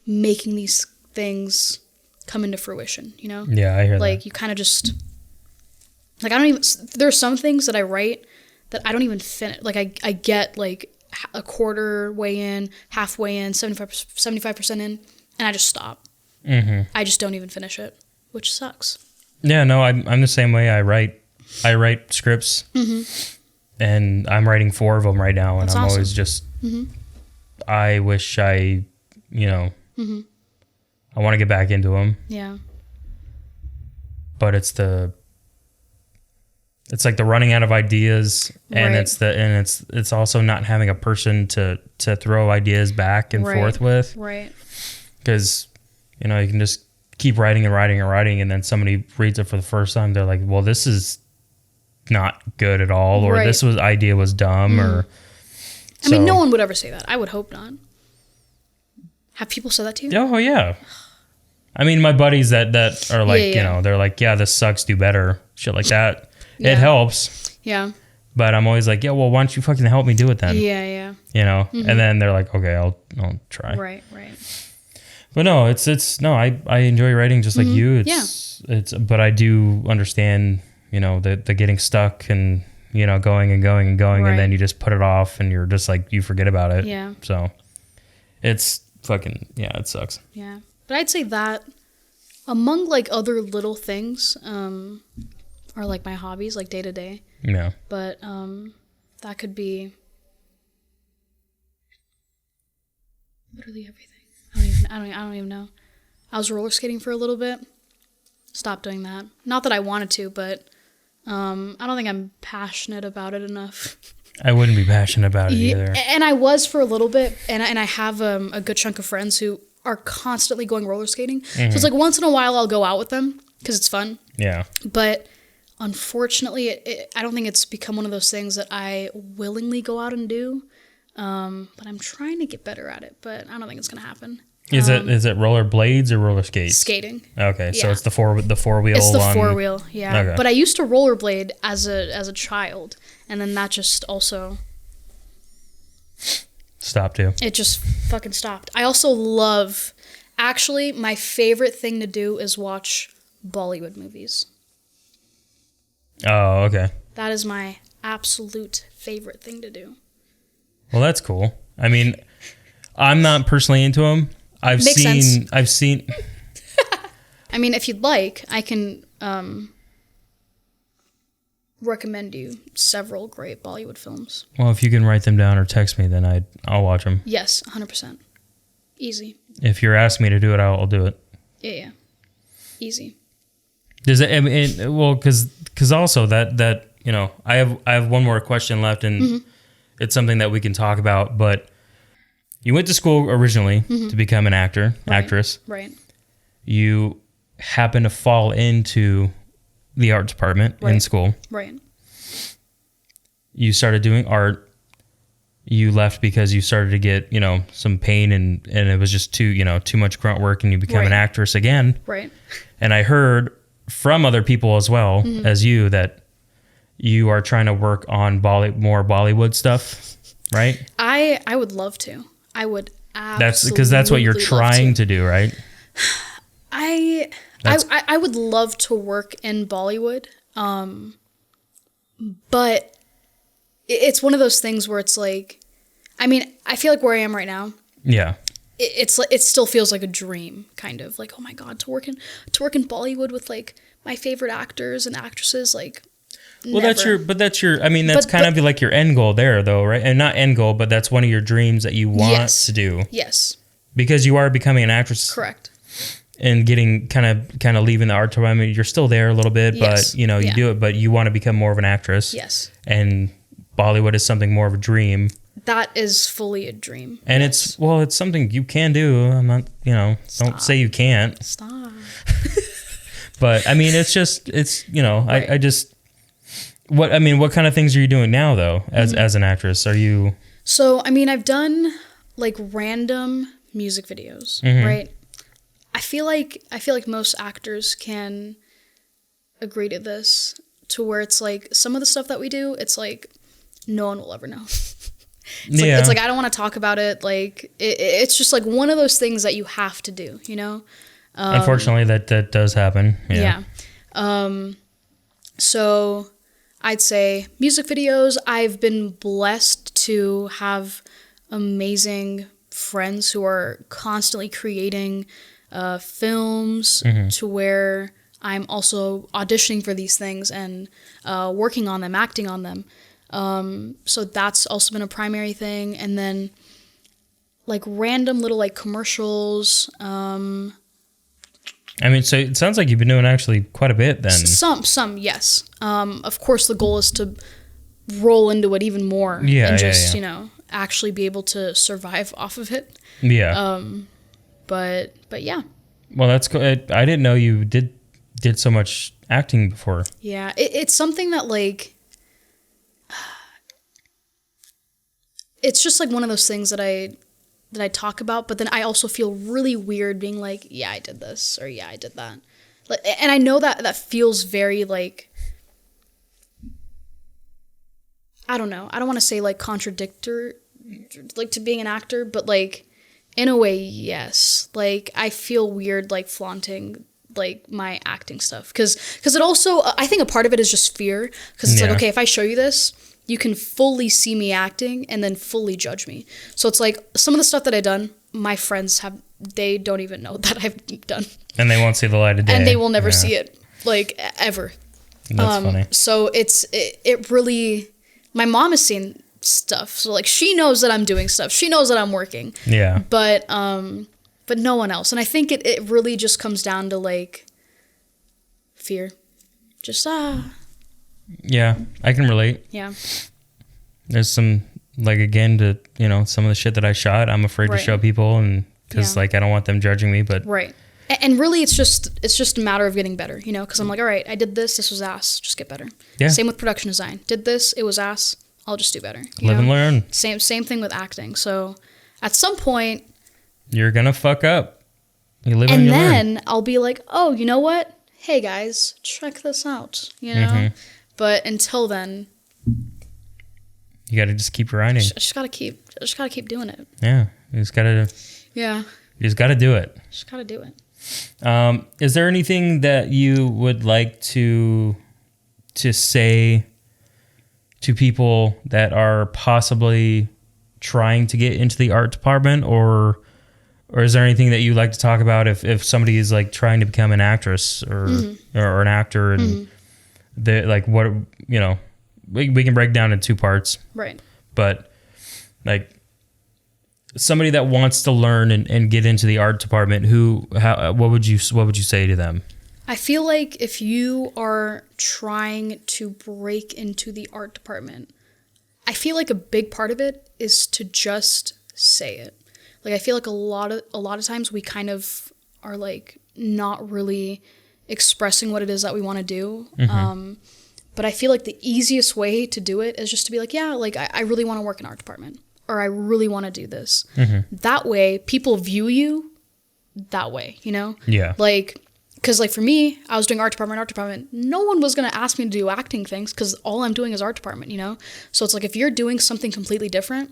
making these things come into fruition, you know? Yeah, I hear that. Like you kind of just, like there are some things that I write that I don't even finish. Like I get like a quarter way in, halfway in, 75% in, and I just stop. I just don't even finish it, which sucks. Yeah, no, I'm the same way. I write scripts, and I'm writing 4 of them right now, and That's I'm awesome. always just, I wish I want to get back into them. Yeah. But it's like the running out of ideas, and Right. it's also not having a person to throw ideas back and forth with. Right. Because, you can just keep writing and writing and writing, and then somebody reads it for the first time. They're like, well, this is not good at all, or this idea was dumb, or... I mean, no one would ever say that. I would hope not. Have people said that to you? Oh, yeah. I mean, my buddies that are like, they're like, yeah, this sucks, do better. Shit like that. Yeah. It helps. Yeah. But I'm always like, yeah, well, why don't you fucking help me do it then? Yeah. And then they're like, okay, I'll try. Right. But no, I enjoy writing just like you. But I do understand, the getting stuck and, going and going and going, and then you just put it off and you're just like, you forget about it. Yeah. So it's fucking, it sucks. Yeah. But I'd say that among like other little things, are like my hobbies, like day to day. Yeah. But that could be literally everything. I don't even know. I was roller skating for a little bit. Stopped doing that. Not that I wanted to, but I don't think I'm passionate about it enough. I wouldn't be passionate about it either. And I was for a little bit, and I have a good chunk of friends who are constantly going roller skating. So it's like once in a while I'll go out with them because it's fun. Yeah. But unfortunately, I don't think it's become one of those things that I willingly go out and do. But I'm trying to get better at it, but I don't think it's going to happen. Is it roller blades or roller skates? Skating. Okay, so it's the four wheel. It's the 4-wheel, yeah. Okay. But I used to rollerblade as a child, and then that just also stopped too. It just fucking stopped. I also love, actually, my favorite thing to do is watch Bollywood movies. Oh, okay. That is my absolute favorite thing to do. Well, that's cool. I mean, I'm not personally into them. I've seen. I mean, if you'd like, I can recommend you several great Bollywood films. Well, if you can write them down or text me, then I'll watch them. Yes, 100%. Easy. If you're asking me to do it, I'll do it. Yeah. Easy. Does it? I mean, well, because also that you know, I have one more question left, and it's something that we can talk about. But you went to school originally to become an actress. Right. You happen to fall into the art department in school. Right. You started doing art. You left because you started to get, you know, some pain and it was just too much grunt work, and you became an actress again. Right. And I heard from other people as well as you that you are trying to work on more Bollywood stuff, right? I would love to. I would absolutely. That's because that's what you're trying to do, right? I would love to work in Bollywood, but it's one of those things where it's like, I mean, I feel like where I am right now. Yeah. It still feels like a dream, kind of like, oh my God, to work in Bollywood with like my favorite actors and actresses, like. Well, that's your. I mean, that's kind of like your end goal there, though, right? And not end goal, but that's one of your dreams that you want to do. Yes. Because you are becoming an actress. Correct. And getting kind of leaving the art department. You're still there a little bit, but you know, you do it, but you want to become more of an actress. Yes. And Bollywood is something more of a dream. That is fully a dream. And it's something you can do. I'm not, don't say you can't. Stop. But I mean, it's right. What kind of things are you doing now though, as an actress? Are you? So, I mean, I've done like random music videos, right? I feel like most actors can agree to this, to where it's like some of the stuff that we do, it's like no one will ever know. It's like I don't want to talk about it. Like it's just like one of those things that you have to do, you know? Unfortunately, that does happen. Yeah. So I'd say music videos. I've been blessed to have amazing friends who are constantly creating films to where I'm also auditioning for these things and working on them, acting on them. So that's also been a primary thing. And then like random little like commercials. I mean, so it sounds like you've been doing actually quite a bit then. Some, yes. Of course, the goal is to roll into it even more and just, actually be able to survive off of it. Yeah. But yeah. Well, that's cool. I didn't know you did so much acting before. Yeah, it's something that like, it's just like one of those things that I talk about, but then I also feel really weird being like, yeah, I did this, or yeah, I did that. Like, and I know that feels very like, I don't know. I don't want to say like contradictory, like to being an actor, but like in a way, yes. Like I feel weird like flaunting like my acting stuff because it also, I think a part of it is just fear, because it's like, okay, if I show you this, you can fully see me acting and then fully judge me. So it's like some of the stuff that I've done, my friends they don't even know that I've done. And they won't see the light of day. And they will never see it, like, ever. That's funny. So it really, my mom has seen stuff. So like she knows that I'm doing stuff. She knows that I'm working. Yeah. But no one else. And I think it really just comes down to like fear. Just Yeah, I can relate. Yeah. There's some, like, again, to, some of the shit that I shot, I'm afraid to show people, and because, like, I don't want them judging me, but. Right. And really, it's just a matter of getting better, because I'm like, all right, I did this was ass, just get better. Yeah. Same with production design. Did this, it was ass, I'll just do better. Live and learn. Same thing with acting. So, at some point. You're gonna fuck up. You live and you then learn. I'll be like, oh, you know what? Hey, guys, check this out, But until then, You got to just keep grinding. I just gotta keep doing it. Yeah, you just gotta. Yeah. You just gotta do it. Just gotta do it. Is there anything that you would like to say to people that are possibly trying to get into the art department, or is there anything that you'd like to talk about if somebody is like trying to become an actress or an actor, and they like, what, you know, we can break down in two parts, right? But like somebody that wants to learn and get into the art department, what would you say to them? I feel like if you are trying to break into the art department, I feel like a big part of it is to just say it. Like, I feel like a lot of times we kind of are like not really expressing what it is that we want to do. But I feel like the easiest way to do it is just to be like, yeah, like I really want to work in art department, or I really want to do this. That way people view you that way, you know? Yeah. Like, because like for me, I was doing art department. No one was going to ask me to do acting things because all I'm doing is art department, you know? So it's like, if you're doing something completely different,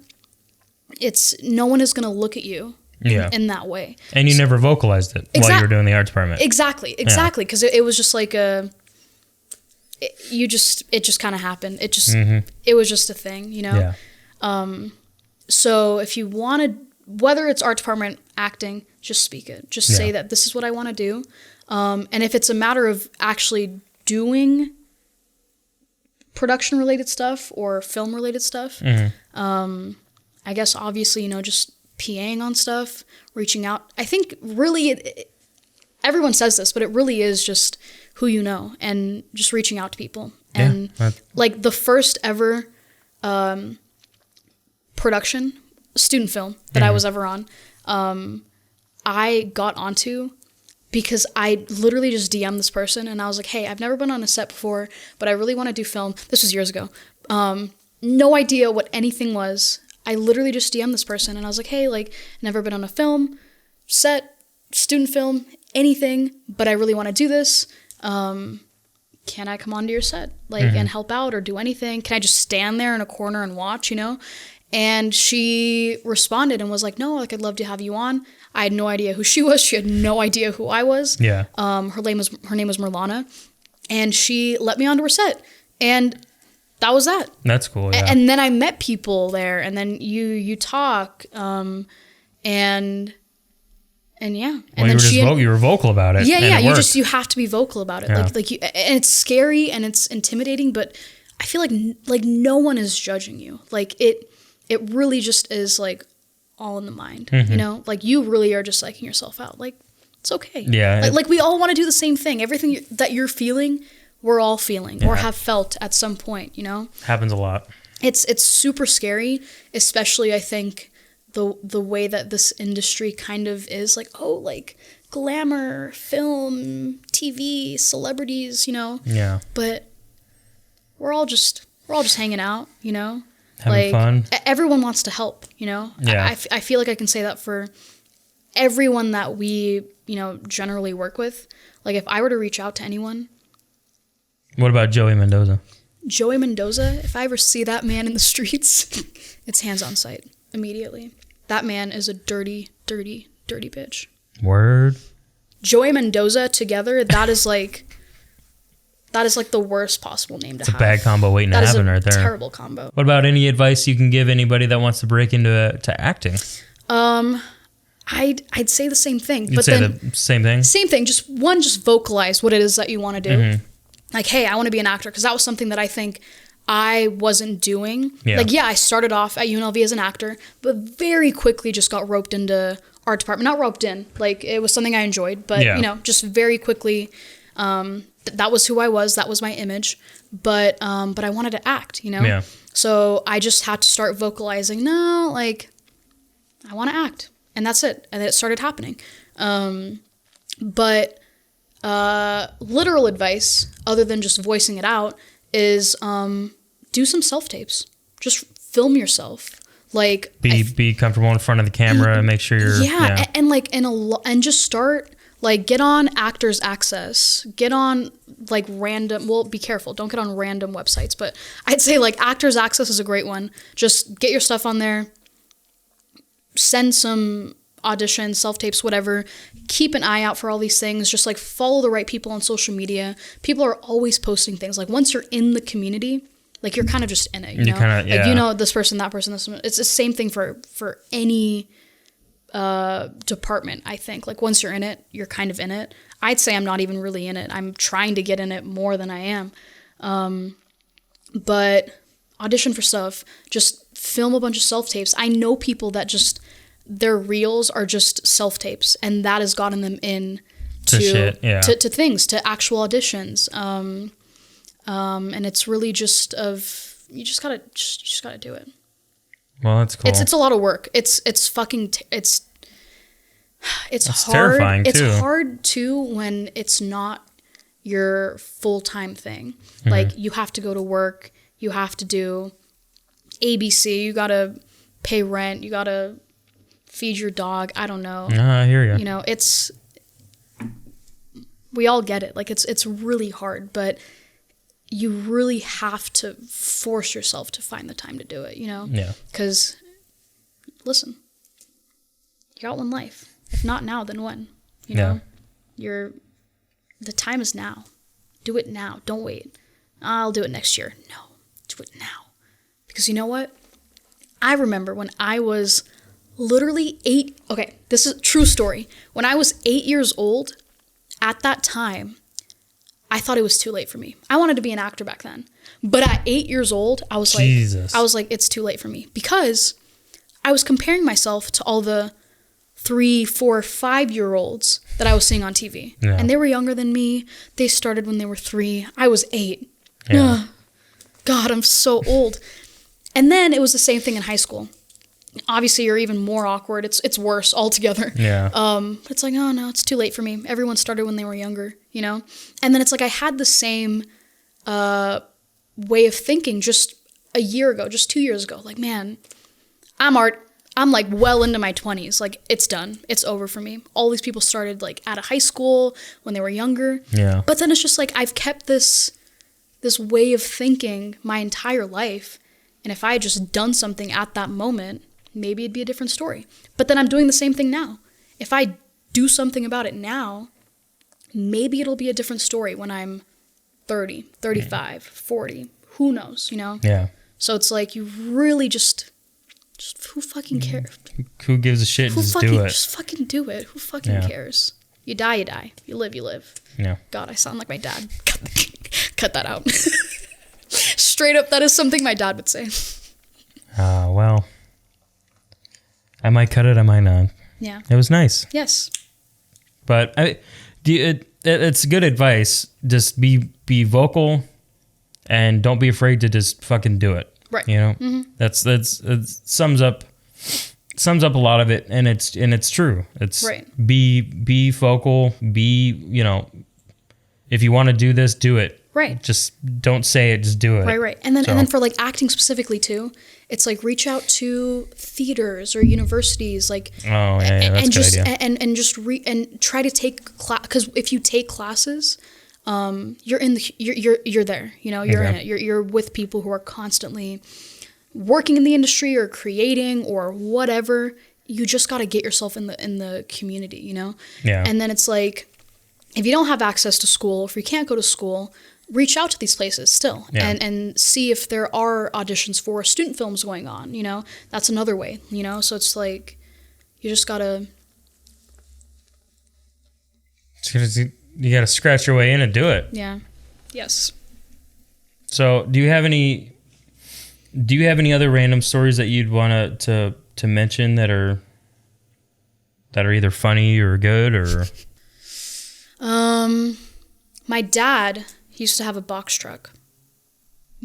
no one is going to look at you in that way. And you never vocalized it while you were doing the art department. Exactly. Because it was just like it just kind of happened. It was just a thing, you know? Yeah. So if you wanted, whether it's art department, acting, just speak it. Just say that this is what I want to do. And if it's a matter of actually doing production related stuff or film related stuff, I guess obviously, you know, just PAing on stuff, reaching out. I think really everyone says this, but it really is just who you know and just reaching out to people. And like the first ever production, student film that I was ever on, I got onto because I literally just DM'd this person and I was like, hey, I've never been on a set before, but I really want to do film. This was years ago. No idea what anything was. I literally just DM'd this person and I was like, hey, like, never been on a film, set, student film, anything, but I really want to do this. Can I come onto your set, like, and help out or do anything? Can I just stand there in a corner and watch, you know? And she responded and was like, no, like, I'd love to have you on. I had no idea who she was. She had no idea who I was. Yeah. Her name was Reeyana, and she let me onto her set, and that was that. That's cool. Yeah. And then I met people there, and then you talk, and yeah. And well, then you were vocal about it. Yeah. You have to be vocal about it. Yeah. And it's scary and it's intimidating, but I feel like no one is judging you. Like it really just is like all in the mind, you know, like you really are just psyching yourself out. Like it's okay. Yeah. Like we all want to do the same thing. Everything that you're feeling, we're all feeling or have felt at some point, you know, happens a lot. It's super scary, especially I think the way that this industry kind of is like, oh, like glamour, film, TV, celebrities, you know? Yeah. But we're all just hanging out, you know? Having fun. Everyone wants to help, you know? Yeah. I feel like I can say that for everyone that we, you know, generally work with. Like if I were to reach out to anyone. What about Joey Mendoza? Joey Mendoza, if I ever see that man in the streets, it's hands on sight immediately. That man is a dirty, dirty, dirty bitch. Word. Joey Mendoza together, that is like the worst possible name to have. It's a bad combo waiting to happen right there. That is a terrible combo. What about any advice you can give anybody that wants to break into acting? I'd say the same thing. You'd say the same thing? Same thing. Just vocalize what it is that you want to do. Like, hey, I want to be an actor, because that was something that I think I wasn't doing. Yeah. Like, yeah, I started off at UNLV as an actor, but very quickly just got roped into art department. Not roped in. Like, it was something I enjoyed, but, you know, just very quickly, that was who I was. That was my image. But I wanted to act, you know? Yeah. So I just had to start vocalizing, no, like, I want to act. And that's it. And then it started happening. But literal advice, other than just voicing it out, is do some self-tapes. Just film yourself. Like, be comfortable in front of the camera and make sure you're and just start Like, get on Actors Access. Get on, like, random... Well, be careful. Don't get on random websites. But I'd say, like, Actors Access is a great one. Just get your stuff on there. Send some auditions, self-tapes, whatever. Keep an eye out for all these things. Just, like, follow the right people on social media. People are always posting things. Like, once you're in the community, like, you're kind of just in it, you know? Kinda, yeah. Like, you know, this person, that person, this one. It's the same thing for any... department, I think. Like, once you're in it, you're kind of in it. I'd say I'm not even really in it. I'm trying to get in it more than I am. But audition for stuff. Just film a bunch of self-tapes. I know people that just, their reels are just self-tapes, and that has gotten them in to things, to actual auditions. And it's really just you just gotta do it. Well, that's cool. It's a lot of work. It's fucking it's hard. Terrifying too. It's hard too when it's not your full-time thing. Mm-hmm. Like, you have to go to work, you have to do ABC, you gotta pay rent, you gotta feed your dog. I don't know. I hear you. You know, we all get it. Like, it's really hard, but you really have to force yourself to find the time to do it, you know? Yeah. Because, listen, you got one life. If not now, then when? You know? The time is now. Do it now. Don't wait. I'll do it next year. No. Do it now. Because you know what? I remember when I was literally 8... Okay, this is a true story. When I was 8 years old, at that time, I thought it was too late for me. I wanted to be an actor back then. But at 8 years old, I was like, it's too late for me. Because I was comparing myself to all the 3, 4, 5-year-olds that I was seeing on TV. Yeah. And they were younger than me. They started when they were 3. I was 8. Yeah. God, I'm so old. And then it was the same thing in high school. Obviously, you're even more awkward. It's worse altogether. Yeah. It's like, oh, no, it's too late for me. Everyone started when they were younger, you know? And then it's like I had the same way of thinking just a year ago, just 2 years ago. Like, man, I'm like well into my 20s. Like, it's done. It's over for me. All these people started like out of high school when they were younger. Yeah. But then it's just like I've kept this way of thinking my entire life. And if I had just done something at that moment, maybe it'd be a different story. But then I'm doing the same thing now. If I do something about it now, maybe it'll be a different story when I'm 30, 35, 40. Who knows, you know? Yeah. So it's like you really just who fucking cares? Who gives a shit? Just do it. Just fucking do it. Who fucking cares? You die, you die. You live, you live. Yeah. God, I sound like my dad. Cut that out. Straight up, that is something my dad would say. Well, I might cut it, I might not. Yeah. It was nice. Yes. But it's good advice. Just be vocal and don't be afraid to just fucking do it. Right. You know? Mm-hmm. It sums up a lot of it, and it's true. It's right. Be vocal, you know, if you want to do this, do it. Right. Just don't say it, just do it. Right. And then for like acting specifically too, it's like reach out to theaters or universities, like that's a good idea. And just and try to take class, because if you take classes, you're there, you know, you're in it. You're with people who are constantly working in the industry or creating or whatever. You just got to get yourself in the community, you know? Yeah. And then it's like, if you don't have access to school, if you can't go to school, reach out to these places still and see if there are auditions for student films going on, you know? That's another way, you know? So it's like, you just gotta... You gotta scratch your way in and do it. Yeah. Yes. So do you have any other random stories that you'd want to mention that are either funny or good or... My dad used to have a box truck,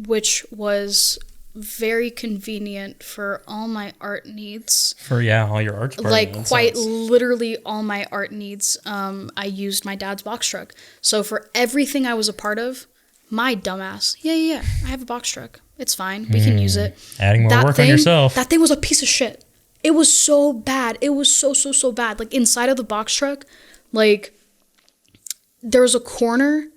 which was very convenient for all my art needs. All your art. Like quite literally all my art needs. I used my dad's box truck. So for everything I was a part of, my dumbass, I have a box truck. It's fine. We can use it. Adding more work on yourself. That thing was a piece of shit. It was so bad. It was so bad. Like inside of the box truck, like there was a corner,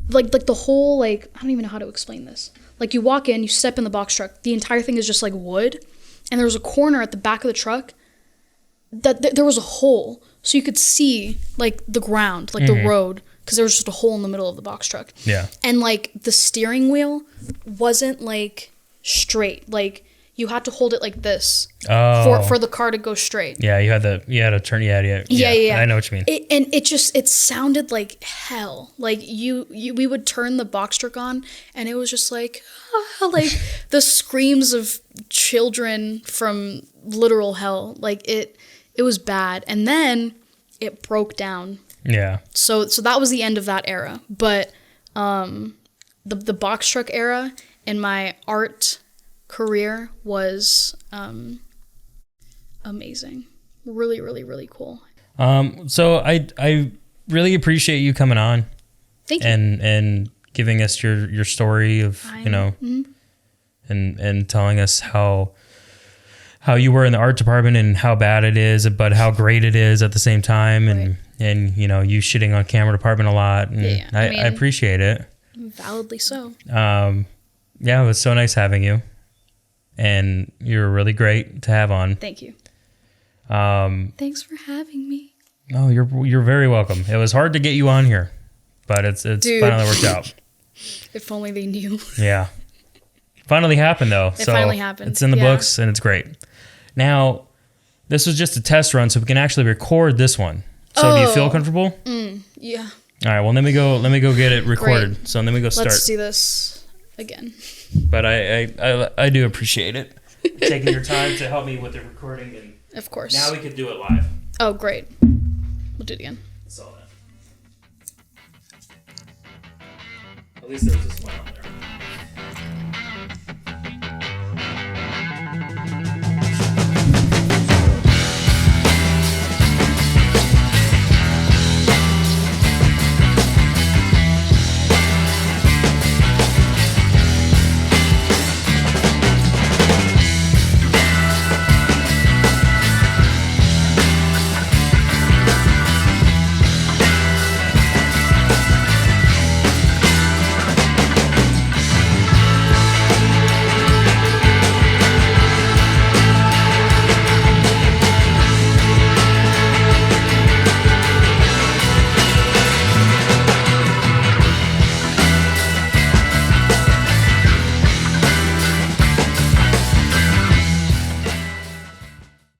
like the whole, like, I don't even know how to explain this. Like, you walk in, you step in the box truck, the entire thing is just like wood, and there was a corner at the back of the truck that there was a hole, so you could see like the ground, like the road, because there was just a hole in the middle of the box truck. Yeah. And like the steering wheel wasn't like straight, like you had to hold it like this for the car to go straight. Yeah, you had to turn. Yeah. I know what you mean. It sounded like hell. Like we would turn the box truck on, and it was just like the screams of children from literal hell. Like it was bad, and then it broke down. Yeah. So that was the end of that era. But the box truck era in my art career was amazing. Really, really, really cool. So I really appreciate you coming on. Thank you. And giving us your story of, and telling us how you were in the art department and how bad it is, but how great it is at the same time. Right. And you shitting on camera department a lot. And I appreciate it. Validly so. Yeah, it was so nice having you. And you're really great to have on. Thank you. Thanks for having me. No, you're very welcome. It was hard to get you on here, but it's finally worked out. If only they knew. Yeah. Finally happened though. It finally happened. It's in the books and it's great. Now, this was just a test run, so we can actually record this one. So do you feel comfortable? Yeah. All right. Well, let me go get it recorded. Great. So let me go start. Let's do this again. But I do appreciate it, taking your time to help me with the recording. And of course. Now we can do it live. Oh, great. We'll do it again. That's all that. At least there was a smile there.